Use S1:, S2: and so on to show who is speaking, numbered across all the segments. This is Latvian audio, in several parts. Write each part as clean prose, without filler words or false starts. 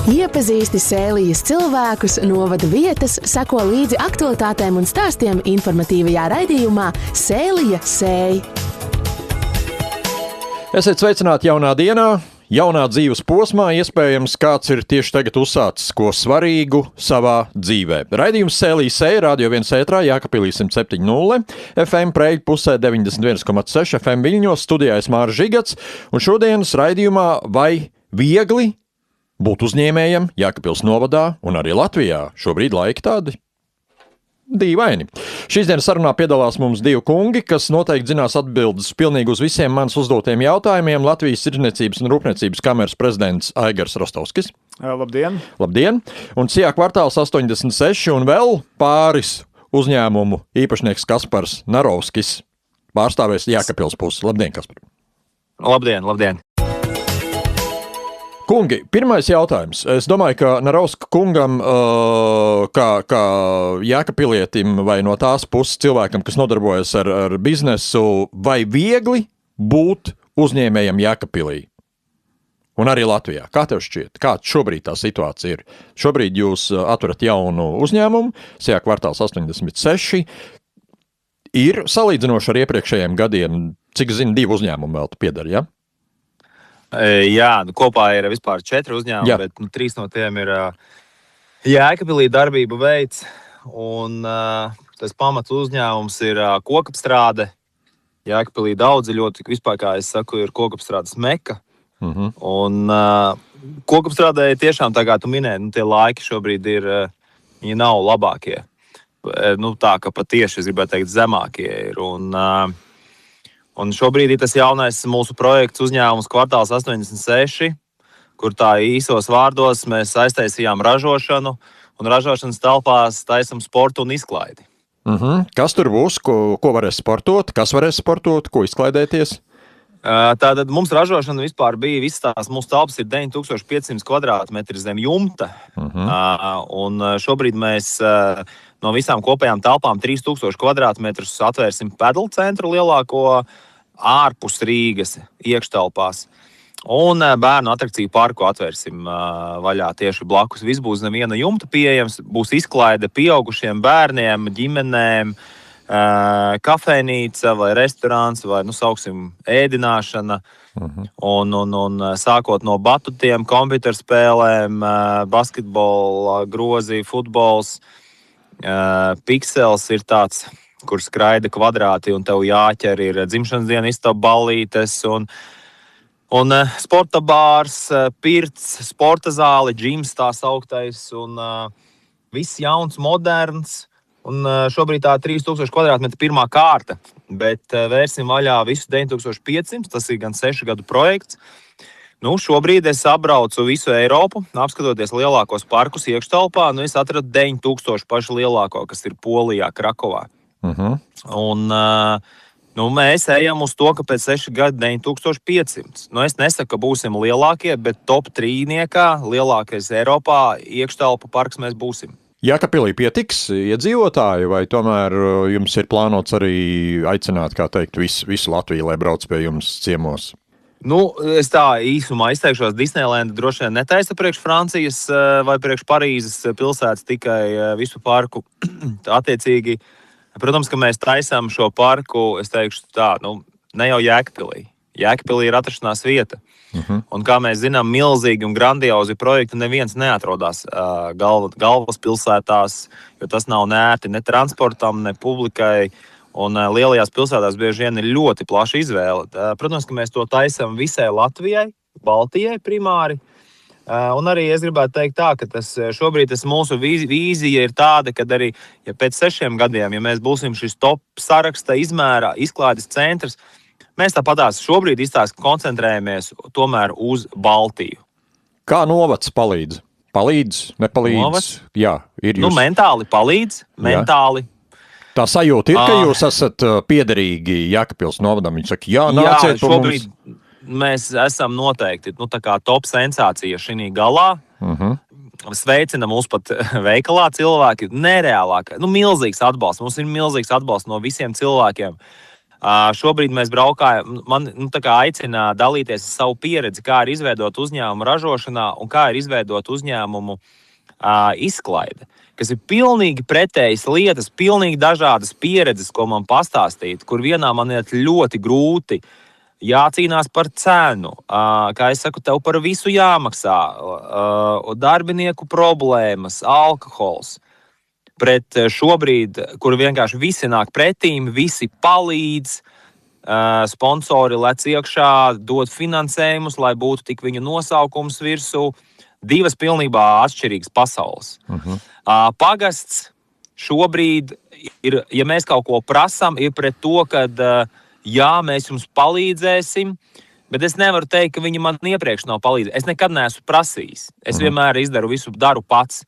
S1: Iepazīsti Sēlijas cilvēkus, novada vietas, seko līdzi aktualitātēm un stāstiem informatīvajā raidījumā Sēlija sēj.
S2: Esiet sveicināti jaunā dienā, jaunā dzīves posmā, iespējams, kāds ir tieši tagad uzsācis ko svarīgu savā dzīvē. Raidījums Sēlija sēj, Radio 1 ētrā, Jākapilī 107.0, FM Preļu pusē 91,6, FM Viļņos, studijā es Māris Žigats, un šodienas raidījumā vai viegli būt uzņēmējam Jākapils novadā un arī Latvijā. Šobrīd laiki tādi dīvaini. Šīs dienas sarunā piedalās mums divi kungi, kas noteikti zinās atbildes pilnīgi uz visiem manas uzdotiem jautājumiem. Latvijas Tirdzniecības un Rūpniecības kameras prezidents Aigars Rostovskis.
S3: Labdien!
S2: Labdien! Un Cijā kvartāls 86 un vēl pāris uzņēmumu īpašnieks Kaspars Narovskis pārstāvēs Jākapils pusi. Labdien, Kaspar!
S4: Labdien, labdien!
S2: Kungi, pirmais jautājums. Es domāju, ka Narovska kungam, kā Jākapilietim vai no tās puses cilvēkam, kas nodarbojas ar biznesu, vai viegli būt uzņēmējam Jākapilī? Un arī Latvijā. Kā tev šķiet? Kāda šobrīd tā situācija ir? Šobrīd jūs atverat jaunu uzņēmumu, Cijā kvartāls 86. Ir salīdzinoši ar iepriekšējiem gadiem, cik zinu, 2 uzņēmumi vēl pieder, ja?
S4: Jā, kopā ir vispār 4 uzņēmumi, bet 3 no tiem ir Jēkabpilī darbību veids. Un tas pamats uzņēmums ir kokapstrāde. Jēkabpilī daudzi ļoti, vispār, kā es saku, ir kokapstrādes meka. Un kokapstrādē tiešām, tā kā tu minēji, tie laiki šobrīd ir, viņi nav labākie. Tā, ka patieši, es gribētu teikt, zemākie ir. Un šobrīd ir tas jaunais mūsu projekts uzņēmums kvartāls 86, kur tā īsos vārdos mēs aiztaisījām ražošanu, un ražošanas telpās taisam sportu un izklaidi.
S2: Kas tur būs, ko varēs sportot, kas varēs sportot, ko izklaidēties?
S4: Tātad mums ražošana vispār bija, visas tās mūsu telpas ir 9500 kvadrātmetri zem jumta, un šobrīd mēs no visām kopējām telpām 3000 kvadrātmetrus atvērsim pedal centru lielāko ārpus Rīgas iekštelpās. Un bērnu atrakciju parku atvērsim vaļā tieši blakus. Viss būs zem viena jumta pieejams, būs izklaide pieaugušiem bērniem, ģimenēm, kafejnīca vai restorāns vai, sauksim, ēdināšana. Un sākot no batutiem, kompjuterspēlēm, basketbola, grozi, futbols, piksels ir tāds, kur skraida kvadrāti un tev jāķer ir dzimšanas diena istaba ballītes un sporta bārs, pirts, sporta zāle, džims tā sauktais un viss jauns, moderns. Un šobrīd tā 3000 kvadrātmetri pirmā kārta, bet vērsim vaļā visu 9500, tas ir gan 6 gadu projekts. Šobrīd es apbraucu visu Eiropu, apskatoties lielākos parkus iekštelpā, es atradu 9000 pašu lielāko, kas ir Polijā, Krakovā. Un mēs ejam uz to, ka pēc 6 gadu 9500. Es nesaku, ka būsim lielākie, bet top 3-niekā lielākais Eiropā iekštelpu parks mēs būsim.
S2: Jākapilī pietiks iedzīvotāju, vai tomēr jums ir plānots arī aicināt, kā teikt, visu Latviju, lai brauc pie jums ciemos?
S4: Es tā īsumā izteikšos, Disneylanda droši vien netaisa priekš Francijas vai priekš Parīzes pilsētas tikai visu parku. Attiecīgi, protams, ka mēs taisām šo parku, es teikšu tā, ne jau Jēkabpilī. Jēkabpilī ir atrašanās vieta. Un kā mēs zinām, milzīgi un grandiozi projekti neviens neatrodās galvaspilsētās, jo tas nav nērti ne transportam, ne publikai. Un lielajās pilsētās bieži vien ir ļoti plaša izvēle. Protams, ka mēs to taisam visai Latvijai, Baltijai primāri. Un arī es gribētu teikt tā, ka šobrīd mūsu vīzija ir tāda, ka arī pēc 6 gadiem, ja mēs būsim šis top saraksta izmērā izklaides centrs, mēs tāpatās šobrīd koncentrējamies tomēr uz Baltiju.
S2: Kā novads palīdz? Palīdz, nepalīdz?
S4: Novads?
S2: Jā, ir jūs.
S4: Mentāli palīdz, mentāli.
S2: Jā. Tā sajūta ir, ka jūs esat piederīgi Jākapils novadam. Viņi saka, nāciet pa mums.
S4: Šobrīd mēs esam noteikti tā kā top sensācija šī galā. Sveicina mūs pat veikalā cilvēki. Nereālāk. Milzīgs atbalsts. Mums ir milzīgs atbalsts no visiem cilvēkiem. Šobrīd mēs braukājam, man tā kā aicina dalīties ar savu pieredzi, kā ir izveidot uzņēmumu ražošanā un kā ir izveidot uzņēmumu izklaide, kas ir pilnīgi pretējas lietas, pilnīgi dažādas pieredzes, ko man pastāstīt, kur vienā man ir ļoti grūti jācīnās par cenu, kā es saku, tev par visu jāmaksā, darbinieku problēmas, alkohols. Pret šobrīd, kur vienkārši visi nāk pretīm, visi palīdz, sponsori lec iekšā, dod finansējumus, lai būtu tik viņu nosaukums virsū. Divas pilnībā atšķirīgas pasaules. Pagasts šobrīd ir, ja mēs kaut ko prasam, ir pret to, ka jā, mēs jums palīdzēsim, bet es nevaru teikt, ka viņi man iepriekš nav palīdzējuši. Es nekad neesmu prasījis. Es vienmēr daru pats.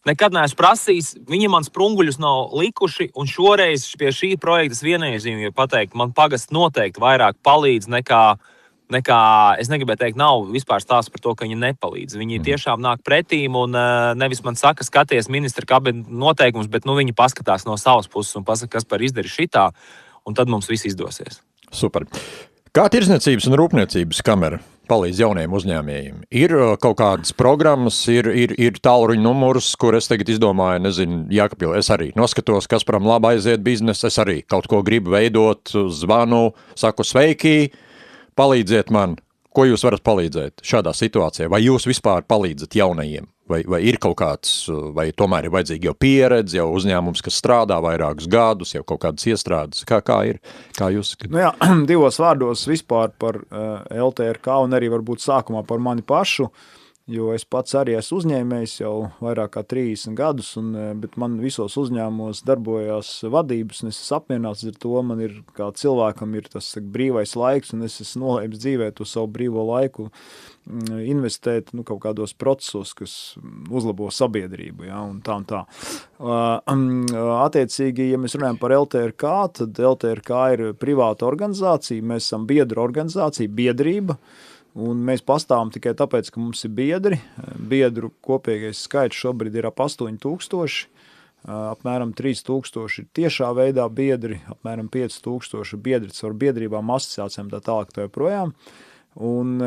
S4: Nekad neesmu prasījis, viņi man sprunguļus nav likuši, un šoreiz pie šī projekta vienreizīm ir pateikt, man pagasts noteikti vairāk palīdz nekā es negribēju teikt, nav vispār stāsts par to, ka viņi nepalīdz. Viņi tiešām nāk pretīm un nevis man saka, skaties ministra kabineta noteikums, bet viņi paskatās no savas puses un pasaka, kas par izdari šitā, un tad mums viss izdosies.
S2: Super. Kā Tirdzniecības un rūpniecības kamera palīdz jauniem uzņēmējiem? Ir kaut kādas programmas, ir tālruņa numurs, kur es tagad izdomāju, nezinu, Jākapilī, es arī noskatos, kas param labi aiziet biznesa, es arī kaut ko gribu veidot, zvanu, saku sveiki, palīdziet man. Ko jūs varat palīdzēt šādā situācijā? Vai jūs vispār palīdzat jaunajiem? Vai ir kaut kāds, vai tomēr ir vajadzīga jau pieredze, jau uzņēmums, kas strādā vairākus gadus, jau kaut kādas iestrādes? Kā ir? Kā jūs?
S3: Jā, divos vārdos vispār par LTRK un arī varbūt sākumā par mani pašu, jo es pats arī esmu uzņēmējs jau vairāk kā 30 gadus, bet man visos uzņēmumos darbojās vadības, un es esmu apmierināts ar to, man ir kā cilvēkam ir tas brīvais laiks, un es esmu nolēmis dzīvē to savu brīvo laiku investēt kaut kādos procesos, kas uzlabo sabiedrību, ja, un tā. Attiecīgi, ja mēs runājam par LTRK, tad LTRK ir privāta organizācija, mēs esam biedru organizācija, biedrība, un mēs pastāvam tikai tāpēc, ka mums ir biedri. Biedru kopīgais skaits šobrīd ir ap 8000, apmēram 3000 ir tiešā veidā biedri, apmēram 5000 biedri caur biedrībām, asociācijām tā tālāk tā joprojām. Un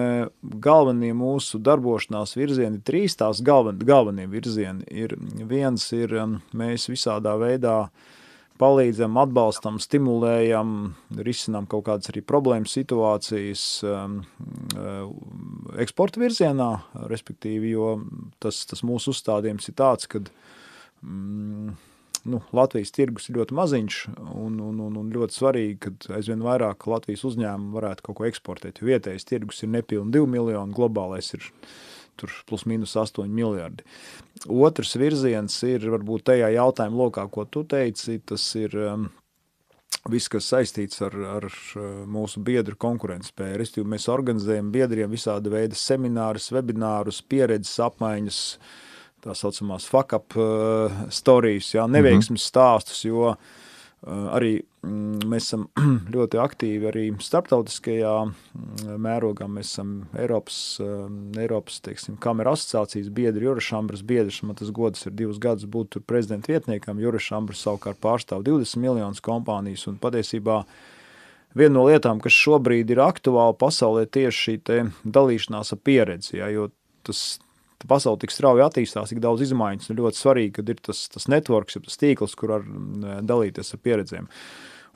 S3: galvenie mūsu darbošanās virzieni ir trīs, tās galvenie virzieni ir. Viens ir, mēs visādā veidā palīdzam, atbalstam, stimulējam, risinām kaut kādas arī problēmas situācijas eksporta virzienā, respektīvi, jo tas mūsu uzstādījums ir tāds, kad Latvijas tirgus ir ļoti maziņš un ļoti svarīgi, kad aizvien vairāk Latvijas uzņēmumu varētu kaut ko eksportēt, jo vietējais tirgus ir nepilni 2 miljoni, globālais ir tur plus mīnus 8 miljardi. Otrs virziens ir varbūt tajā jautājuma lokā, ko tu teici, tas ir viss, kas saistīts ar mūsu biedru konkurentspēju. Restīvi, mēs organizējam biedriem visāda veida seminārus, webinārus, pieredzes apmaiņas, tā saucamās fuck-up stories, jā, neveiksmes stāstus, jo arī mēs esam ļoti aktīvi arī starptautiskajā mērogā. Mēs esam Eiropas teiksim, kameru asociācijas biedri, Eurošambras biedrs, man tas gods ir 2 gadus būt tur prezidenta vietniekam. Eurošambras savukārt pārstāv 20 miljonus kompānijas, un patiesībā viena no lietām, kas šobrīd ir aktuāla pasaulē, tieši šī te dalīšanās ar pieredzi, jā, jo pasauli tik strauji attīstās, tik daudz izmaiņas, un ļoti svarīgi, kad ir tas networks, tas tīkls, kur var dalīties ar pieredzēm.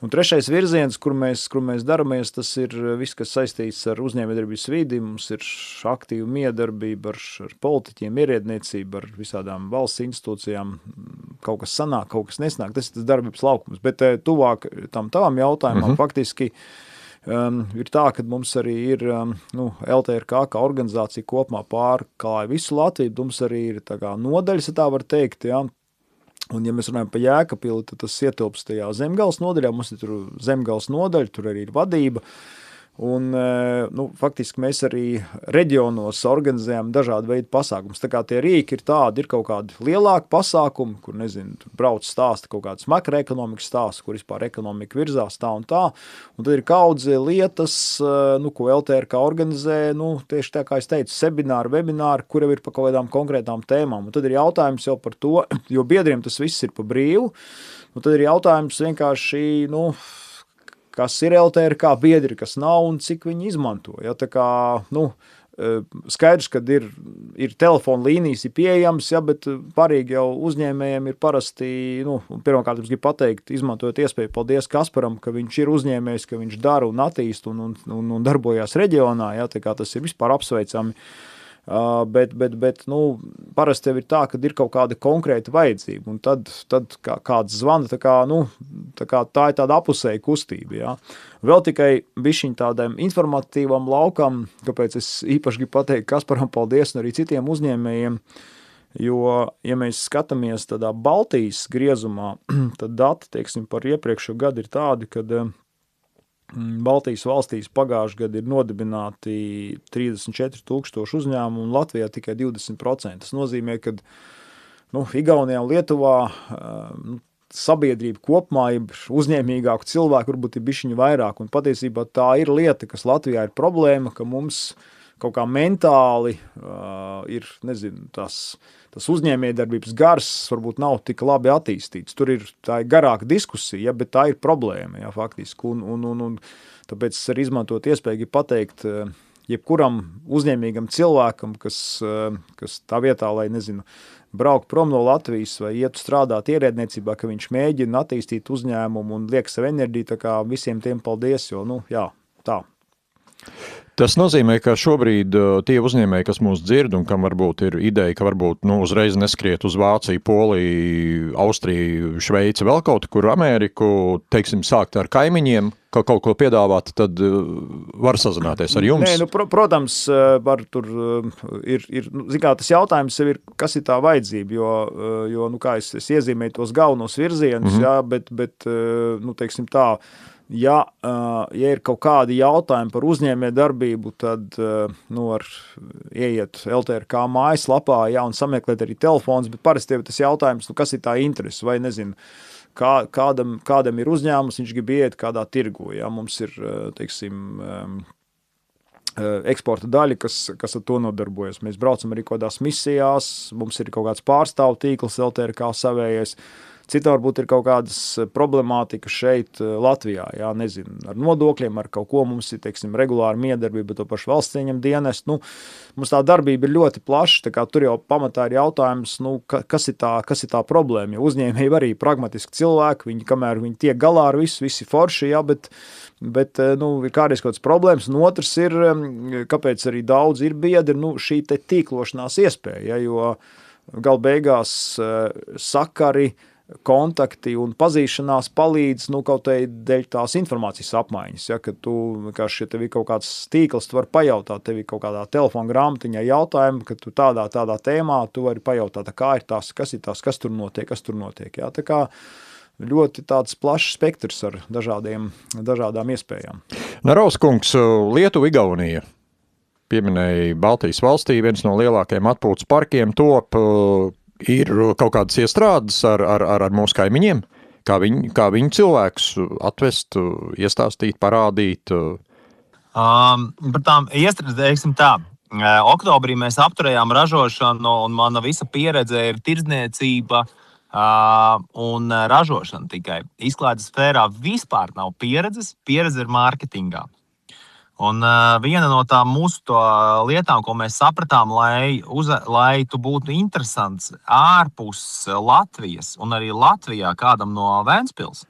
S3: Un trešais virziens, kur mēs daramies, tas ir viss, kas saistīts ar uzņēmējdarbības vidi. Mums ir aktīva miedarbība ar politiķiem, ierēdniecību, ar visādām valsts institūcijām. Kaut kas sanāk, kaut kas nesnāk, tas ir tas darbības laukums. Bet tuvāk tavam jautājumam faktiski ir tā, ka mums arī ir LTRK kā organizācija kopumā pārklāja visu Latviju, mums arī ir tā kā nodaļas, ja tā var teikt, ja. Un ja mēs runājam par Jēkabili, tad tas ietilpst tajā Zemgales nodaļā, mums ir tur Zemgales nodaļa, tur arī ir vadība. Un faktiski mēs arī reģionos organizējam dažādu veidu pasākumus. Tā kā tie rīki ir tādi, ir kaut kādi lielāki pasākumi, kur, nezinu, tur brauc stāsta kaut kādas makroekonomikas stāsts, kur vispār ekonomika virzās tā un tā. Un tad ir kaudze lietas, ko LTRK organizē, tieši tā kā es teicu, semināri, webināri, kur jau ir par kaut kādām konkrētām tēmām. Un tad ir jautājums jau par to, jo biedriem tas viss ir pa brīvu, un tad ir jautājums vienkārši, kas ir LTRK biedri, kas nav un cik viņi izmanto. Ja, tā kā, skaidrs, ka ir telefona līnijas, ir pieejams, ja, bet parīgi jau uzņēmējiem ir parasti, pirmkārt, es gribu pateikt, izmantojot iespēju, paldies Kasparam, ka viņš ir uzņēmējs, ka viņš dara un attīst un darbojās reģionā, ja, tā kā tas ir vispār apsveicami. Bet parasti tev ir tā, ka ir kaut kāda konkrēta vajadzība, un tad kāds zvana, tā ir tāda apusēja kustība. Ja. Vēl tikai bišķiņ tādiem informatīvam laukam, kāpēc es īpaši gribu pateikt Kasparam paldies un arī citiem uzņēmējiem, jo, ja mēs skatāmies tādā Baltijas griezumā, tad dati, teiksim, par iepriekšējo gadu ir tādi, kad Baltijas valstīs pagājuši gadu ir nodibināti 34,000 uzņēmumu un Latvijā tikai 20%. Tas nozīmē, ka Igaunijā un Lietuvā sabiedrība kopumā ir uzņēmīgāku cilvēku, varbūt ir bišķiņu vairāk. Un patiesībā tā ir lieta, kas Latvijā ir problēma, ka mums kaut kā mentāli ir, nezinu, tas uzņēmējdarbības gars varbūt nav tik labi attīstīts. Tā ir garāka diskusija, bet tā ir problēma, ja, faktiski. Un tāpēc es arī izmantot iespēju pateikt jebkuram uzņēmīgam cilvēkam, kas tā vietā, lai, nezinu, braukt prom no Latvijas vai iet strādāt ierēdniecībā, ka viņš mēģina attīstīt uzņēmumu un liek savu enerģiju, tā kā visiem tiem paldies, jo, jā, tā.
S2: Tas nozīmē, ka šobrīd tie uzņēmēji, kas mūs dzird un kam varbūt ir ideja, ka varbūt uzreiz neskriet uz Vāciju, Poliju, Austriju, Šveici, vēl kaut kur Ameriku, teiksim, sākt ar kaimiņiem, ka kaut ko piedāvāt, tad var sazināties ar jums?
S3: Nē, protams, tur ir zikā, tas jautājums sev ir, kas ir tā vajadzība, jo kā es iezīmēju tos galvenos virzienus, jā, bet teiksim tā, ja ir kaut kādi jautājumi par uzņēmē darbību, tad var ieiet LTRK mājaslapā, jā, un sameklēt arī telefons, bet parasti tas jautājums, kas ir tā interese, vai nezinu, kādam ir uzņēmums, viņš grib iet kādā tirgu, jā, mums ir, teiksim, eksporta daļa, kas ar to nodarbojas. Mēs braucam arī kādās misijās, mums ir kaut kāds pārstāvu tīkls LTRK savējais, cita varbūt ir kaut kādas problemātika šeit Latvijā, jā, nezinu, ar nodokļiem, ar kaut ko mums ir, teiksim, regulāri miedarbība, bet to pašu valsts ieņem dienest. Mums tā darbība ir ļoti plaša, tā kā tur jau pamatā ir jautājums, kas ir tā problēma, jo uzņēmēji arī pragmatiski cilvēki, kamēr viņi tiek galā ar visu, visi forši, jā, bet ir kādreiz kaut kāds problēmas, un otrs ir, kāpēc arī daudz ir biedri, šī te tīklošanās iespēja, jo gal beigās sakari, kontakti un pazīšanās palīdz, kaut dēļ tās informācijas apmaiņas, ja, kad tev ir kaut kāds tīkls, tu vari pajautāt, tev ir kaut kādā telefona grāmatiņā jautājumi, ka tu tādā tēmā, tu vari pajautāt, kā ir tās, kas tur notiek, ja, tā kā ļoti tāds plašs spektrs ar dažādām iespējām.
S2: Narauskungs, Lietuva, Igaunija. Pieminēja Baltijas valstī, viens no lielākajiem atpūtas parkiem top, ir kaut kādas iestrādes ar mūsu kaimiņiem, kā viņi cilvēkus atvest, iestāstīt, parādīt?
S4: Par tām iestrādes, teiksim tā, oktobrī mēs apturējām ražošanu un mana visa pieredze ir tirdzniecība un ražošana tikai. Izklaides sfērā vispār nav pieredze ir mārketingā. Un viena no tām mūsu lietām, ko mēs sapratām, lai tu būtu interesants ārpus Latvijas un arī Latvijā kādam no Ventspils.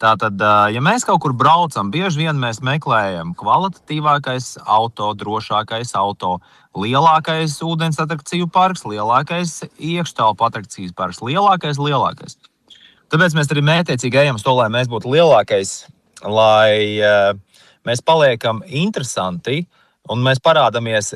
S4: Tātad, ja mēs kaut kur braucam, bieži vien mēs meklējam kvalitatīvākais auto, drošākais auto, lielākais ūdens atrakciju parks, lielākais iekštelpu atrakcijas parks, lielākais. Tāpēc mēs arī mētiecīgi ejam uz to, lai mēs būtu lielākais, lai mēs paliekam interesanti un mēs parādamies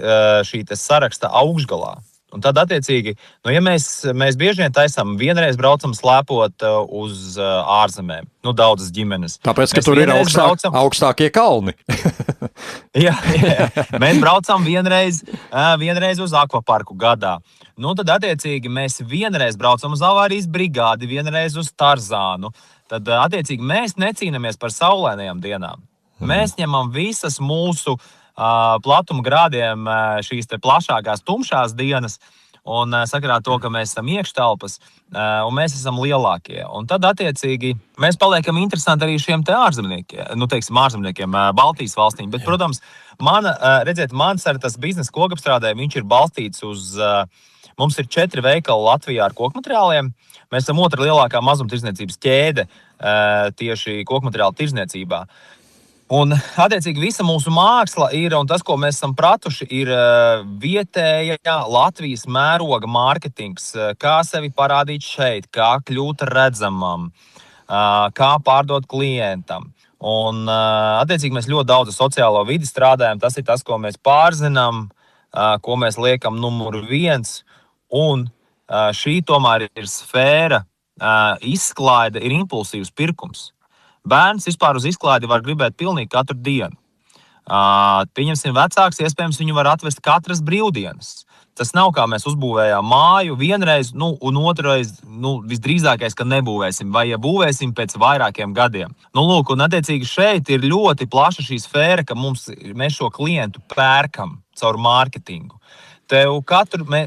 S4: šī saraksta augšgalā. Un tad, attiecīgi, ja mēs bieži vien taisam, vienreiz braucam slēpot uz ārzemēm, daudzas ģimenes.
S2: Tāpēc, ka tur ir augstākie kalni.
S4: jā. Mēs braucam vienreiz uz akvaparku gadā. Tad, attiecīgi, mēs vienreiz braucam uz avārijas brigādi, vienreiz uz Tarzānu. Tad, attiecīgi, mēs necīnamies par saulainajām dienām. Mēs ņemam visas mūsu platuma grādiem šīs te plašākās, tumšās dienas, un sakarā to, ka mēs esam iekštelpas, un mēs esam lielākie. Un tad, attiecīgi, mēs paliekam interesanti arī šiem te ārzemniekiem, ārzemniekiem Baltijas valstīm. Bet, protams, mans ar tas biznesa kokapstrādē, viņš ir balstīts uz, mums ir 4 veikali Latvijā ar kokmateriāliem. Mēs esam otra lielākā mazumtirdzniecības ķēde tieši kokmateriālu tirdzniecībā. Un, attiecīgi, visa mūsu māksla ir, un tas, ko mēs esam pratuši, ir vietēja Latvijas mēroga mārketings, kā sevi parādīt šeit, kā kļūt redzamam, kā pārdot klientam. Un, attiecīgi, mēs ļoti daudz sociālo vidi strādājam, tas ir tas, ko mēs pārzinām, ko mēs liekam numuru 1, un šī tomēr ir sfēra, izklaide ir impulsīvs pirkums. Bērns vispār uz izklaidi var gribēt pilnīgi katru dienu. Pieņemsim, vecāks, iespējams, viņu var atvest katras brīvdienas. Tas nav kā mēs uzbūvējām māju vienreiz, un otrreiz, visdrīzākais, ka nebūvēsim, vai ja būvēsim pēc vairākiem gadiem. Lūk, un attiecīgi šeit ir ļoti plaša šī sfēra, ka mēs šo klientu pērkam caur mārketingu.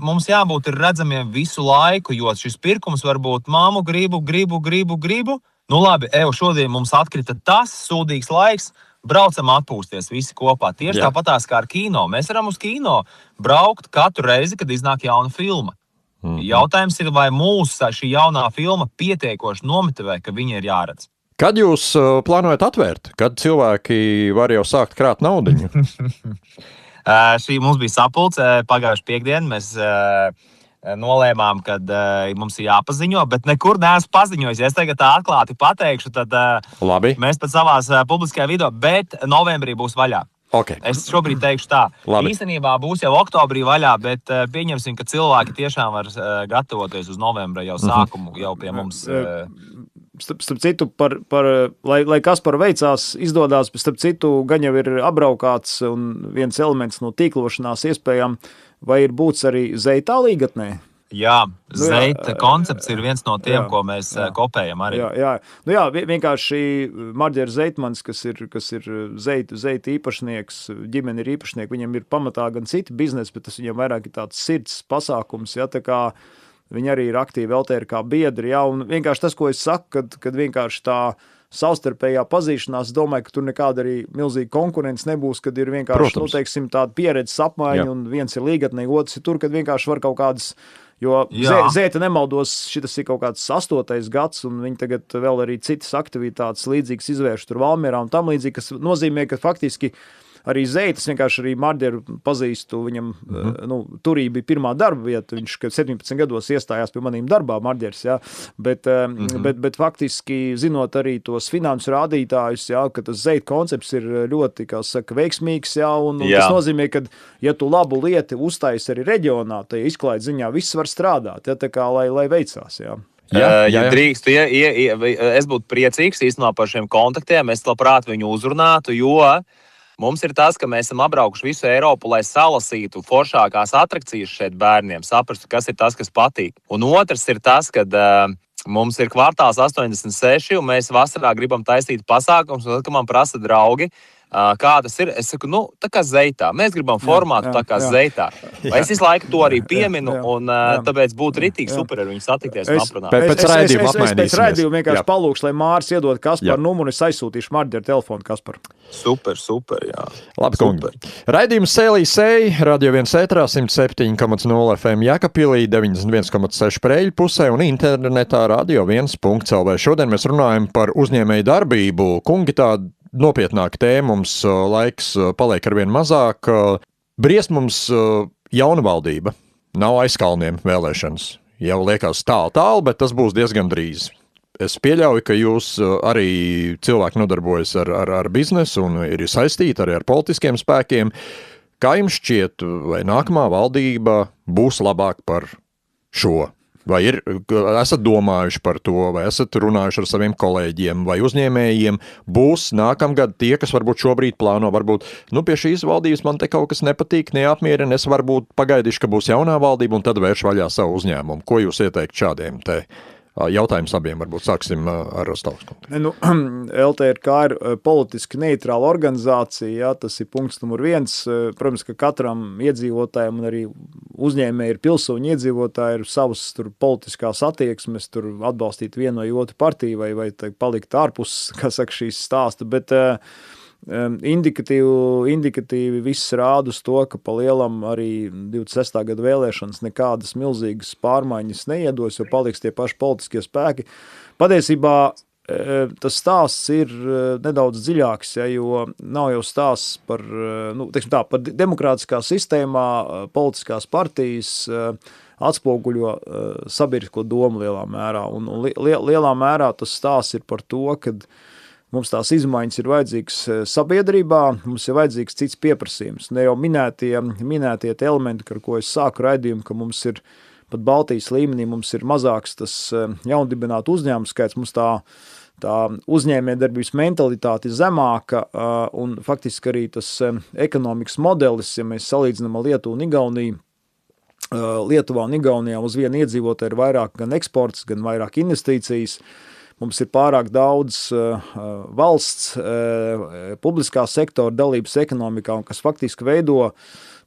S4: Mums jābūt redzamiem visu laiku, jo šis pirkums var būt māmu gribu. Labi, šodien mums atkrita tas sūdīgs laiks, braucam atpūsties visi kopā. Tieši tāpatās kā ar kino. Mēs varam uz kino braukt katru reizi, kad iznāk jauna filma. Jautājums ir, vai mūsu šī jaunā filma pietiekoši nomotivē, ka viņa ir jāredz.
S2: Kad jūs plānojat atvērt? Kad cilvēki var jau sākt krāt naudiņu?
S4: Šī mums bija sapulce pagājuši piekdienu. Mēs nolēmām, kad mums ir jāpaziņo, bet nekur neesmu paziņojis. Ja es tagad tā atklāti pateikšu, tad mēs pat savās publiskajā video, bet novembrī būs vaļā.
S2: Okay.
S4: Es šobrīd teikšu tā. Labi. Īstenībā būs jau oktobrī vaļā, bet pieņemsim, ka cilvēki tiešām var gatavoties uz novembra jau sākumu, jau pie mums.
S3: Starp citu, lai kas par veicās, izdodās, starp citu, gan jau ir apbraukāts un viens elements no tīklošanās iespējām, vai ir būts arī Zeitā līgatnē?
S4: Jā, Zeita koncepts ir viens no tiem, ko mēs kopējam arī.
S3: Jā, vienkārši Marģers Zeitmans, kas ir Zeita īpašnieks, ģimene ir īpašnieki, viņam ir pamatā gan citi biznesi, bet tas viņam vairāk ir tāds sirds pasākums, tā kā viņi arī ir aktīvi LTR kā biedri, un vienkārši tas, ko es saku, kad vienkārši tā savstarpējā pazīšanās, es domāju, ka tur nekāda arī milzīga konkurence nebūs, kad ir vienkārši, tāda pieredzes apmaiņa, un viens ir līgatnē, otrs ir tur, kad vienkārši var kaut kādas, jo Zeita nemaldos, šitas ir kaut kāds 8. gads, un viņi tagad vēl arī citas aktivitātes līdzīgas izvērš tur Valmierā un tam līdzīgi, kas nozīmē, ka faktiski arī Zeitas vienkārši arī Marģeru pazīstu, viņam turī bija pirmā darba vieta, viņš 17 gados iestājās pie manīm darbā, Marģers, bet faktiski zinot arī tos finansu rādītājus, ka tas Zeita koncepts ir ļoti, kā saka, veiksmīgs, un tas nozīmē, ka, ja tu labu lietu uztaisi arī reģionā, tad izklaides ziņā viss var strādāt, tā kā, lai veicās,
S4: Ja drīkst, es būtu priecīgs īstenībā par šiem kontaktiem, es labprāt viņu uzrunātu, jo mums ir tas, ka mēs esam apbraukuši visu Eiropu, lai salasītu foršākās atrakcijas šeit bērniem, saprastu, kas ir tas, kas patīk. Un otrs ir tas, kad mums ir kvartāls 86, un mēs vasarā gribam taisīt pasākums, un tad, kad man prasa draugi, kā tas ir, es saku, tā kā Zeitā. Mēs gribam formātu tā kā Zeitā. Vai es visu laiku to arī pieminu, un tāpēc būtu ritīgi super ar viņu satikties un aprunāt.
S2: Pēc raidījuma apmainīsimies.
S3: Es pēc raidījuma vienkārši palūkšu, lai Māris iedod Kasparu numuru, es aizsūtīšu Marģeru telefonu Kasparu.
S4: Super, jā.
S2: Labi, kungi. Raidījums Sēlī Sēj, Radio 1 ētrā 107,0 FM Jēkabpilī, 91,6 Preļu pusē un internetā radio1.lv. Šodien mēs runājam par uzņēmēju darbību. Kungi, tāda nopietnāka tēma, mums laiks paliek arvien mazāk. Briest mums jauna valdība, nav aizkalniem vēlēšanas. Jau liekas tālu, bet tas būs diezgan drīz. Es pieļauju, ka jūs arī cilvēki nodarbojas ar biznesu un ir saistīti arī ar politiskiem spēkiem. Kā jums šķiet, vai nākamā valdība būs labāk par šo? Vai esat domājuši par to, vai esat runājuši ar saviem kolēģiem vai uzņēmējiem? Būs nākamgad tie, kas varbūt šobrīd plāno, varbūt, pie šīs valdības man te kaut kas nepatīk, neapmierina, es varbūt pagaidīšu, ka būs jaunā valdība un tad vērš vaļā savu uzņēmumu. Ko jūs ieteikt šādiem te jautājums abiem? Varbūt sāksim ar Rostovsku.
S3: LTRK ir politiski neitrāla organizācija, tas ir punkts numur 1. Protams, ka katram iedzīvotājiem un arī uzņēmēji ir pilsoņi iedzīvotāji, ir savas tur politiskās attieksmes, tur atbalstīt vienu vai otru partiju vai palikt ārpus, kā saka, šīs stāsta, bet indikatīvi viss rāda uz to, ka pa lielam arī 26. gada vēlēšanas nekādas milzīgas pārmaiņas neiedos, jo paliks tie paši politiskie spēki. Patiesībā tas stāsts ir nedaudz dziļāks, ja, jo nav jau stāsts par, par demokrātiskā sistēmā politiskās partijas atspoguļo sabiedrisko domu lielā mērā. Un lielā mērā tas stāsts ir par to, kad mums tās izmaiņas ir vajadzīgas sabiedrībā, mums ir vajadzīgs cits pieprasījums. Ne jau minētie elementi, ar ko es sāku raidījumu, ka mums ir pat Baltijas līmenī, mums ir mazāks tas jaundibinātu uzņēmumu skaits, mums tā uzņēmējdarbības mentalitāte ir zemāka un faktiski arī tas ekonomikas modelis, ja mēs salīdzinām ar Lietuvu un Igauniju, Lietuvā un Igaunijā uz vienu iedzīvotāju ir vairāk gan eksports, gan vairāk investīcijas. Mums ir pārāk daudz valsts, publiskā sektora dalības ekonomikā, un kas faktiski veido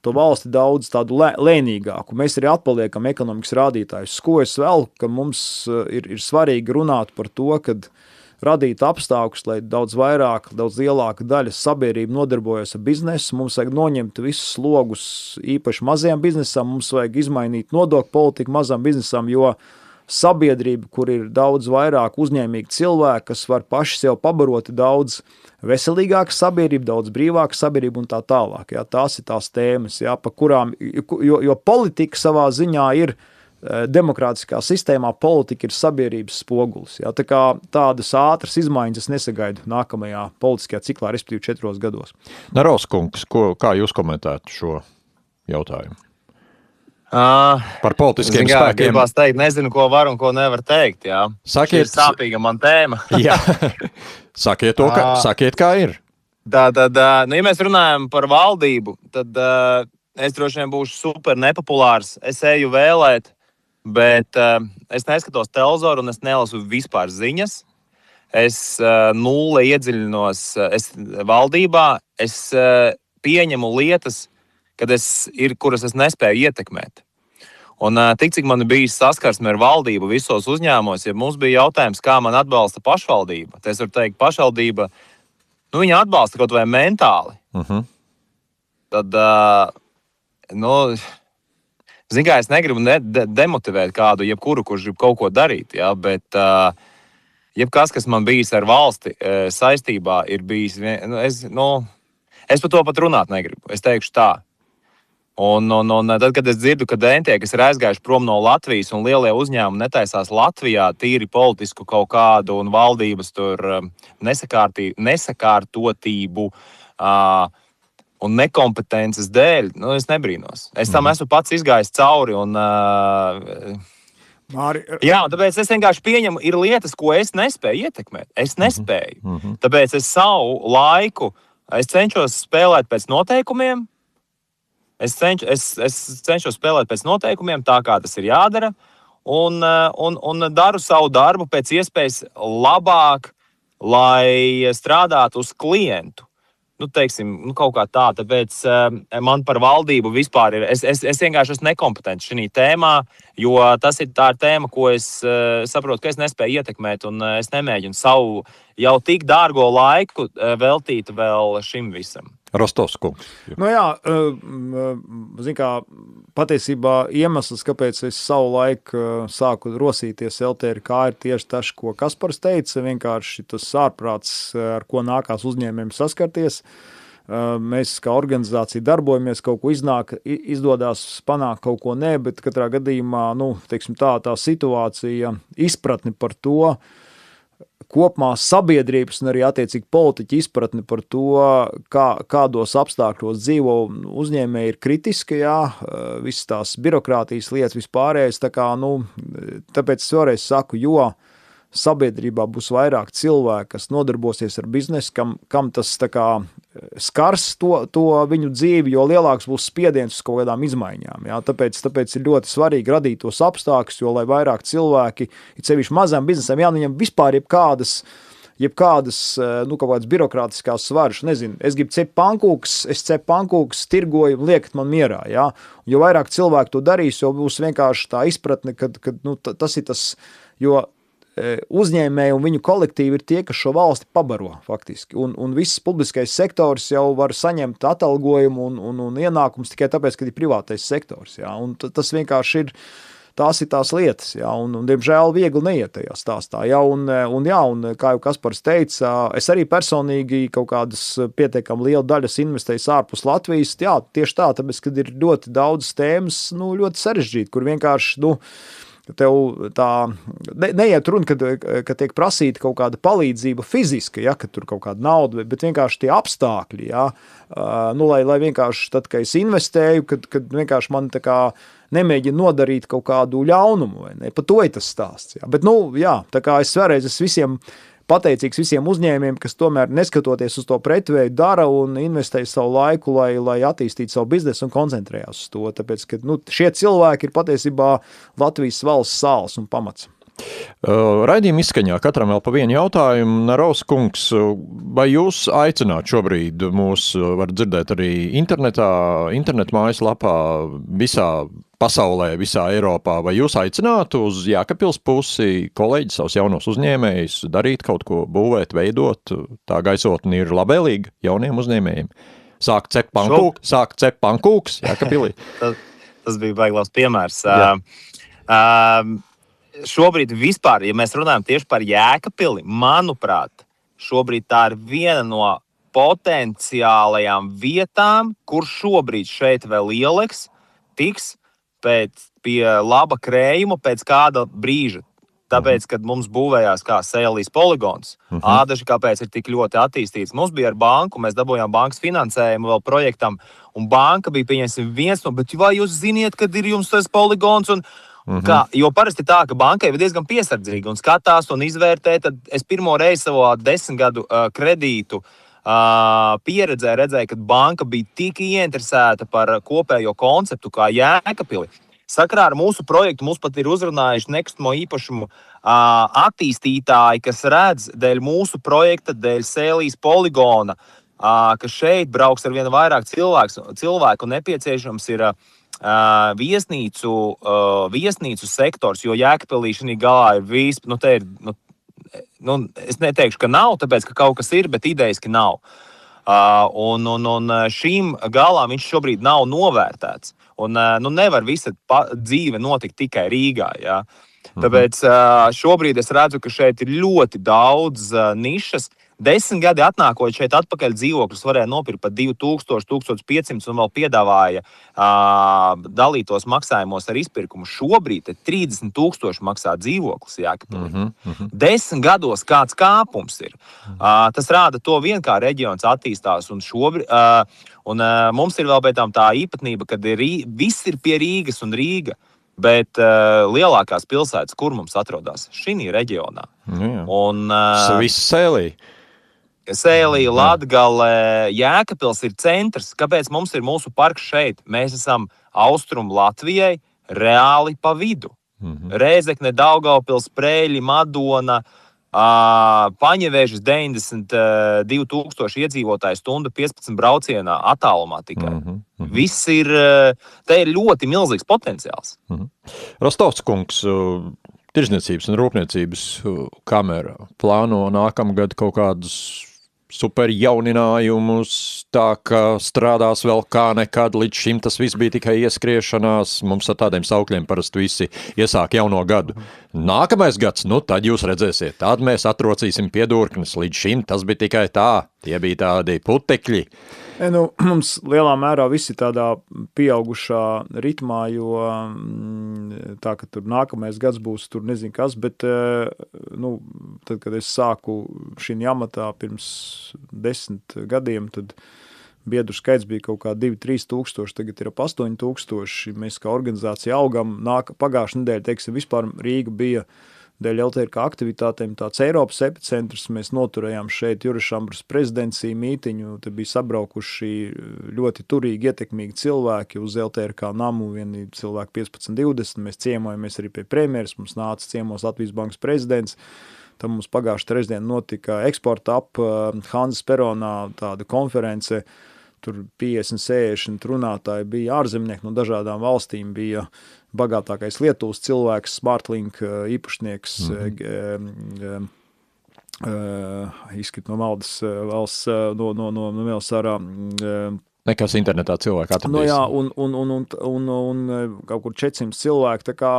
S3: to valsti daudz tādu lēnīgāku. Mēs arī atpaliekam ekonomikas rādītājus. Ko es vēl, ka mums ir svarīgi runāt par to, kad radīt apstākļus, lai daudz vairāk, daudz lielāka daļa sabiedrība nodarbojas ar biznesu. Mums vajag noņemt visus slogus īpaši mazajam biznesam, mums vajag izmainīt nodokļu politiku mazam biznesam, jo sabiedrība, kur ir daudz vairāk uzņēmīgi cilvēki, kas var paši sev pabaroti daudz veselīgāka sabiedrība, daudz brīvāka sabiedrība un tā tālāk. Ja? Tās ir tās tēmas, ja? Pa kurām, jo politika savā ziņā ir demokrātiskā sistēmā, politika ir sabiedrības spogulis. Ja? Tā kā tādas ātras izmaiņas es nesagaidu nākamajā politiskajā ciklā, respektīvi 4 gados.
S2: Narovskungs, kā jūs komentētu šo jautājumu? Par politiskiem spēkiem.
S4: Gribās teikt, nezinu, ko var un ko nevar teikt. Jā.
S2: Sakiet,
S4: šī ir sāpīga man tēma.
S2: Jā. Sakiet, kā ir.
S4: Tad, ja mēs runājam par valdību, tad es droši vien būšu super nepopulārs. Es eju vēlēt, bet es neskatos televizoru un es nelasu vispār ziņas. Es nulle iedziļinos valdībā. Es pieņemu lietas, kuras es nespēju ietekmēt. Un tik, cik man bija saskarsme ar valdību visos uzņēmumos, ja mums bija jautājums, kā man atbalsta pašvaldība, tad es varu teikt, pašvaldība, viņa atbalsta kaut vai mentāli. Tad, zin kā, es negribu demotivēt kādu, jebkuru, kurš grib kaut ko darīt, ja, bet jebkas, kas man bijis ar valsti saistībā, ir bijis, es par to pat runāt negribu, es teikšu tā. Un tad, kad es dzirdu, ka entie, kas ir aizgājuši prom no Latvijas un lielie uzņēmumi netaisās Latvijā tīri politisku kaut kādu un valdības tur nesakārtotību un nekompetences dēļ, es nebrīnos. Es tam esmu pats izgājis cauri un... Jā, tāpēc es vienkārši pieņemu, ir lietas, ko es nespēju ietekmēt. Es nespēju. Tāpēc es savu laiku, es cenšos spēlēt pēc noteikumiem, Es cenšos spēlēt pēc noteikumiem, tā kā tas ir jādara, un daru savu darbu pēc iespējas labāk, lai strādātu uz klientu. Kaut kā tā, tāpēc man par valdību vispār ir, es vienkārši esmu nekompetents šī tēmā, jo tas ir tā tēma, ko es saprotu, ka es nespēju ietekmēt, un es nemēģinu savu jau tik dārgo laiku veltīt vēl šim visam.
S2: Rostovs kungs.
S3: Patiesībā iemesls, kāpēc es savu laiku sāku rosīties LTRK, ir tieši tas, ko Kaspars teica, vienkārši tas ārprāts, ar ko nākās uzņēmējiem saskarties. Mēs kā organizācija darbojamies, kaut ko izdodās panākt, kaut ko nē, bet katrā gadījumā, tā situācija, izpratni par to, kopumā sabiedrības un arī attiecīgi politiķi izpratni par to, kādos apstākļos dzīvo uzņēmēji ir kritiski, jā, visas tās birokrātijas lietas vispārējais, tāpēc es vēlreiz saku, jo sabiedrībā būs vairāk cilvēku, kas nodarbosies ar biznesu, kam tas skars to viņu dzīvi, jo lielāks būs spiediens uz kaut kādām izmaiņām. Jā. Tāpēc ir ļoti svarīgi radīt tos apstākļus, jo lai vairāk cilvēki, it sevišķi mazām biznesam, viņam vispār jebkādas, kaut kādas birokrātiskās svaras. Nezinu, es gribu cept pankūkas, tirgoju, liekat man mierā, jā. Jo vairāk cilvēku to darīs, jo būs vienkārši tā izpratne, kad tas ir tas, jo uzņēmēji un viņu kolektīvi ir tie, kas šo valsti pabaro faktiski. Un viss publiskais sektors jau var saņemt atalgojumu un ienākums tikai tāpēc, ka ir privātais sektors. Jā. Un tas vienkārši ir, tās ir tās lietas, jā, un diemžēl viegli neiet tajā stāstā. Jā, un kā jau Kaspars teica, es arī personīgi kaut kādas pietiekami liela daļas investēju ārpus Latvijas. Jā, tieši tā, tāpēc, kad ir ļoti daudz tēmas, ļoti sarežģīti, kur vienkārši, tev tā neiet runa, kad tiek prasīta kaut kāda palīdzība fiziska, ja, kad tur kaut kāda nauda, bet vienkārši tie apstākļi, ja, lai vienkārši tad, kad es investēju, kad vienkārši man tā kā nemēģina nodarīt kaut kādu ļaunumu, vai ne? Pa to ir tas stāsts. Ja. Bet, tā kā es vēlreiz visiem pateicīgs visiem uzņēmiem, kas tomēr neskatoties uz to pretvēju dara un investē savu laiku, lai attīstītu savu biznesu un koncentrējās uz to. Tāpēc, ka šie cilvēki ir patiesībā Latvijas valsts sāls un pamats.
S2: Raidījuma izskaņā katram vēl pa vienu jautājumu. Narovs kungs, vai jūs aicināt šobrīd mūs, var dzirdēt arī internet mājaslapā, visā pasaulē, visā Eiropā, vai jūs aicinātu uz Jēkabpils pusi kolēģi savus jaunos uzņēmējus darīt kaut ko, būvēt, veidot? Tā gaisotne ir labēlīga jauniem uzņēmējiem. Sākt cept pankūks Jēkabpilī.
S4: Tas bija baiglās piemērs. Šobrīd vispār, ja mēs runājam tieši par Jēkabpili, manuprāt, šobrīd tā ir viena no potenciālajām vietām, kur šobrīd šeit vēl ieliks, tiks pie laba krējuma pēc kāda brīža. Tāpēc, kad mums būvējās kā Sēlijas poligons, Ādaži kāpēc ir tik ļoti attīstīts. Mums bija ar banku, mēs dabūjām bankas finansējumu vēl projektam, un banka bija, pieņemsim, bet vai jūs ziniet, kad ir jums tas poligons un jo parasti tā, ka bankai ir diezgan piesardzīga un skatās un izvērtē, tad es pirmo reizi savā 10 gadu kredītu pieredzē redzēju, ka banka bija tik ieinteresēta par kopējo konceptu kā Jēkabpili. Sakarā ar mūsu projektu mums pat ir uzrunājuši nekustamo īpašumu attīstītāji, kas redz dēļ mūsu projekta, dēļ Sēlijas poligona, ka šeit brauks ar vien vairāk cilvēku un nepieciešams ir viesnīcu sektors, jo Jēkabpilī šī galā ir es neteikšu, ka nav, tāpēc, ka kaut kas ir, bet idejiski nav. Un šīm galām viņš šobrīd nav novērtēts. Un nevar visa dzīve notikt tikai Rīgā. Ja? Tāpēc šobrīd es redzu, ka šeit ir ļoti daudz nišas. 10 gadi atnākot šeit atpakaļ dzīvokļus varēja nopirkt par 2000, 1500 un vēl piedāvāja dalītos maksājumos ar izpirkumu. Šobrīd 30,000 maksā dzīvoklis Jēkabpilī. 10 gados kāds kāpums ir. Tas rāda to vien, kā reģions attīstās. Un mums ir vēl pēc tam tā īpatnība, kad viss ir pie Rīgas un Rīga. Bet lielākās pilsētas, kur mums atrodas šī reģionā.
S2: Viss Sēlija.
S4: Sēlija, Latgale, Jēkabpils ir centrs. Kāpēc mums ir mūsu parks šeit? Mēs esam Austrumu Latvijai reāli pa vidu. Rēzekne, Daugavpils, Preļi, Madona, Paņevēžas 92,000 iedzīvotāju stundu 15 braucienā attālumā tikai. Viss ir, te ir ļoti milzīgs potenciāls.
S2: Rostovs kungs, Tirzniecības un rūpniecības kamera plāno nākamgad kaut kādus super jauninājumus, tā ka strādās vēl kā nekad, līdz šim tas viss bija tikai ieskriešanās, mums ar tādiem saukļiem parasti visi iesāk jauno gadu. Nākamais gads, tad jūs redzēsiet, tad mēs atrocīsim piedurknes, līdz šim tas bija tikai tā, tie bija tādi putekļi.
S3: Mums lielā mērā visi tādā pieaugušā ritmā, jo tā, ka tur nākamais gads būs, tur nezinu kas, bet tad, kad es sāku šī amatā pirms 10 gadiem, tad biedru skaits bija kaut kā 2-3 tūkstoši, tagad ir ap 8 tūkstoši. Mēs kā organizācija augam, pagājušā nedēļa, teiksim, vispār Rīga bija dēļ LTRK aktivitātēm tāds Eiropas epicentrs. Mēs noturējām šeit Jurašambras prezidenciju mītiņu, te bija sabraukuši ļoti turīgi ietekmīgi cilvēki uz LTRK namu, vieni cilvēki 15-20, mēs ciemojamies arī pie premjeras, mums nāca ciemos Latvijas bankas prezidents. Tad mums pagājušā trešdien notika eksporta Hanzas peronā tāda konference. Tur 50-60 runātāji bija ārzemnieki no dažādām valstīm, bija bagātākais Lietuvas cilvēks, Smartlink īpašnieks, izskrit no maldas valsts, no Melsarā.
S2: Nekas internetā cilvēki atradīs.
S3: No jā, un kaut kur 400 cilvēki, tā kā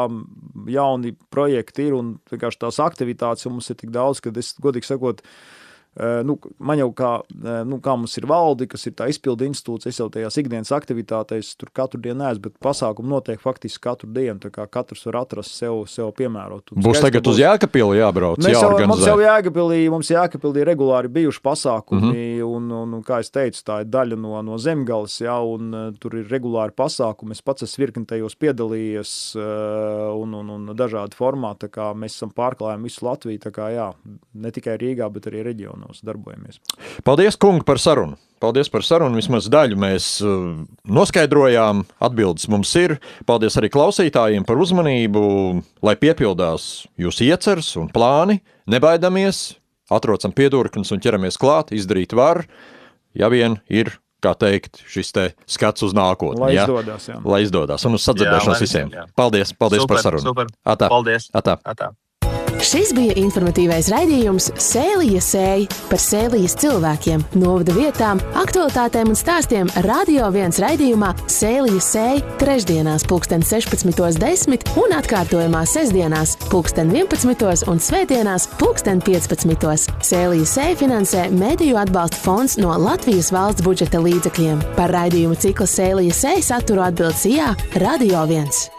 S3: jauni projekti ir, un vienkārši tās aktivitātes mums ir tik daudz, ka es, godīgi sakot, man jau kā mums ir valdi, kas ir tā izpildu institūts, es jau tajās ikdienas aktivitātēs tur katru dienu neesmu, bet pasākumi notiek faktiski katru dienu, tā kā katrs var atrast sev piemērot.
S2: Būs tagad uz Jēkabpili jābrauc, jāorganizē.
S3: Mums Jēkabili regulāri bijuši pasākumi, un kā es teicu, tā ir daļa no Zemgales, jā, un tur ir regulāri pasākumi. Es pats esmu virkni tajos piedalījies, un dažādi formāti, tā kā mēs esam pārklājumi visu Latviju, tā kā jā, ne tikai Rīgā, bet arī reģionos darbojamies.
S2: Paldies, kungi, par sarunu. Paldies par sarunu. Vismaz daļu mēs noskaidrojām. Atbildes mums ir. Paldies arī klausītājiem par uzmanību. Lai piepildās jūsu ieceres un plāni, nebaidamies, atrocam piedurknes un ķeramies klāt, izdarīt var, ja vien ir, kā teikt, šis te skats uz nākotni.
S3: Lai izdodas, jā.
S2: Lai izdodas. Un uz sadzirdēšanos visiem. Jā. Paldies par sarunu.
S4: Super.
S2: Atā.
S4: Paldies.
S2: Atā.
S1: Šis bija informatīvais raidījums Sēlija sēj par Sēlijas cilvēkiem, novada vietām, aktualitātēm un stāstiem Radio 1 raidījumā Sēlija sēj trešdienās 16:10 un atkārtojumā sestdienās 11:11 un svētdienās 15:15. Sēlija sēj finansē Mediju atbalsta fonds no Latvijas valsts budžeta līdzekļiem. Par raidījumu cikla Sēlija sēj saturu atbild Sijā Radio 1.